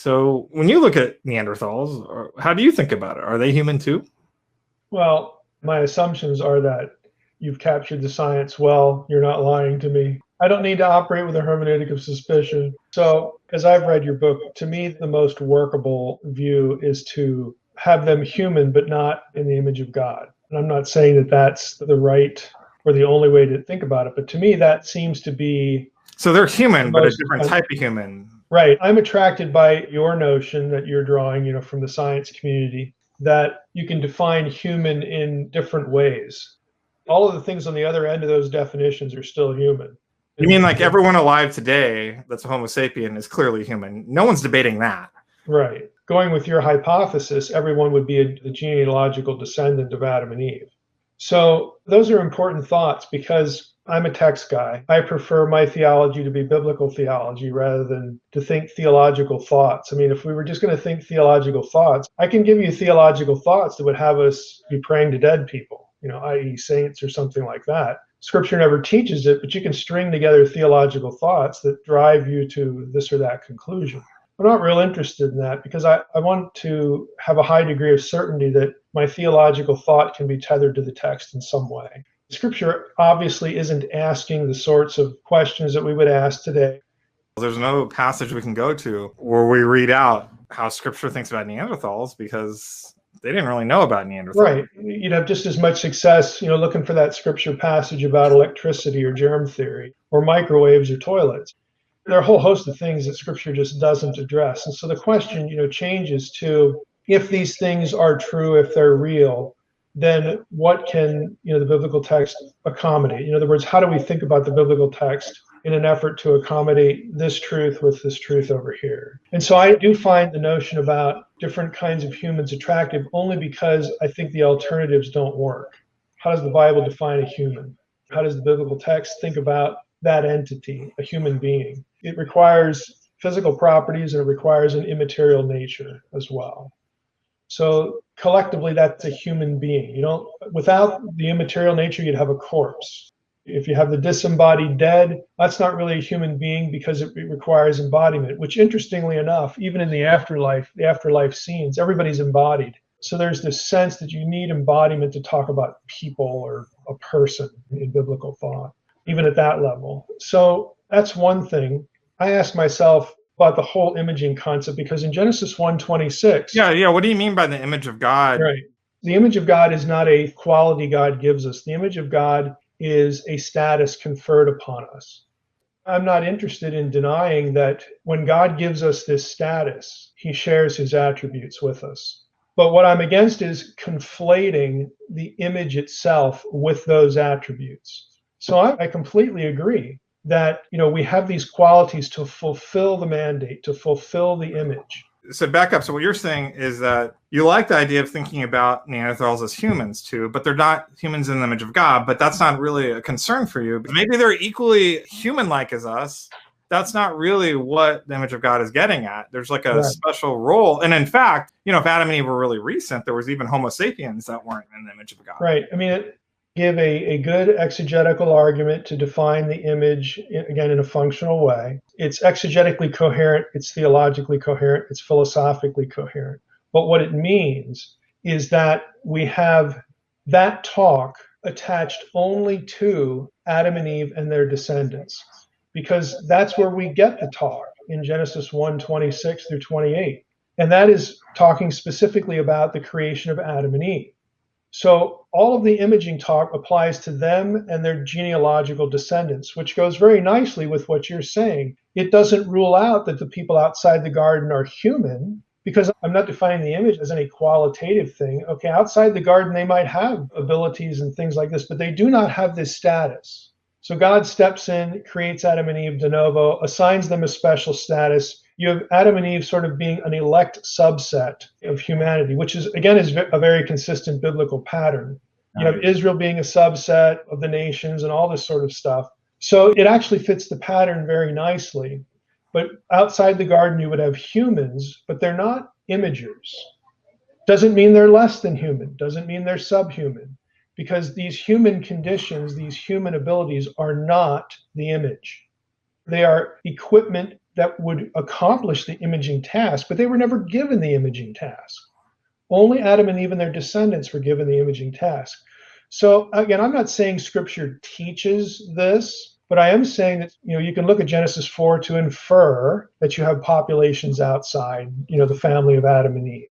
So when you look at Neanderthals, how do you think about it? Are they human too? Well, my assumptions are that you've captured the science well. You're not lying to me. I don't need to operate with a hermeneutic of suspicion. So, as I've read your book, to me, the most workable view is to have them human, but not in the image of God. And I'm not saying that that's the right or the only way to think about it, but to me, that seems to be So they're the human, but a most different type of human. right. I'm attracted by your notion that you're drawing, from the science community, that you can define human in different ways. All of the things on the other end of those definitions are still human. You mean like everyone alive today that's a Homo sapien is clearly human? No one's debating that. Right. Going with your hypothesis, everyone would be the genealogical descendant of Adam and Eve. So those are important thoughts because I'm a text guy. I prefer my theology to be biblical theology rather than to think theological thoughts. I mean, if we were just going to think theological thoughts, I can give you theological thoughts that would have us be praying to dead people, i.e. saints or something like that. Scripture never teaches it, but you can string together theological thoughts that drive you to this or that conclusion. I'm not real interested in that because I want to have a high degree of certainty that my theological thought can be tethered to the text in some way. Scripture obviously isn't asking the sorts of questions that we would ask today. There's no passage we can go to where we read out how Scripture thinks about Neanderthals because they didn't really know about Neanderthals. Right. You'd have just as much success, looking for that Scripture passage about electricity or germ theory or microwaves or toilets. There are a whole host of things that Scripture just doesn't address. And so the question, changes to, if these things are true, if they're real, then what can, the biblical text accommodate? In other words, how do we think about the biblical text in an effort to accommodate this truth with this truth over here? And so I do find the notion about different kinds of humans attractive only because I think the alternatives don't work. How does the Bible define a human? How does the biblical text think about that entity, a human being? It requires physical properties and it requires an immaterial nature as well. So collectively, that's a human being. Without the immaterial nature, you'd have a corpse. If you have the disembodied dead, that's not really a human being because it requires embodiment, which interestingly enough, even in the afterlife scenes, everybody's embodied. So there's this sense that you need embodiment to talk about people or a person in biblical thought, even at that level. So that's one thing. I ask myself about the whole imaging concept because in Genesis 1:26. Yeah. What do you mean by the image of God? Right. The image of God is not a quality God gives us. The image of God is a status conferred upon us. I'm not interested in denying that when God gives us this status, he shares his attributes with us. But what I'm against is conflating the image itself with those attributes. So I completely agree that we have these qualities to fulfill the mandate, to fulfill the image. So back up. So what you're saying is that you like the idea of thinking about Neanderthals as humans too, but they're not humans in the image of God. But that's not really a concern for you. Maybe they're equally human-like as us. That's not really what the image of God is getting at. There's like a special role. And in fact, if Adam and Eve were really recent, there was even Homo sapiens that weren't in the image of God. Right. I mean, give a good exegetical argument to define the image, again, in a functional way. It's exegetically coherent, it's theologically coherent, it's philosophically coherent. But what it means is that we have that talk attached only to Adam and Eve and their descendants, because that's where we get the talk in Genesis 1:26 through 28. And that is talking specifically about the creation of Adam and Eve. So all of the imaging talk applies to them and their genealogical descendants, which goes very nicely with what you're saying. It doesn't rule out that the people outside the garden are human, because I'm not defining the image as any qualitative thing. Okay, outside the garden, they might have abilities and things like this, but they do not have this status. So God steps in, creates Adam and Eve de novo, assigns them a special status. You have Adam and Eve sort of being an elect subset of humanity, which is a very consistent biblical pattern. You have Israel being a subset of the nations and all this sort of stuff. So it actually fits the pattern very nicely. But outside the garden, you would have humans, but they're not imagers. Doesn't mean they're less than human, doesn't mean they're subhuman, because these human conditions, these human abilities are not the image. They are equipment that would accomplish the imaging task, but they were never given the imaging task. Only Adam and Eve and their descendants were given the imaging task. So again, I'm not saying Scripture teaches this, but I am saying that you can look at Genesis 4 to infer that you have populations outside the family of Adam and Eve.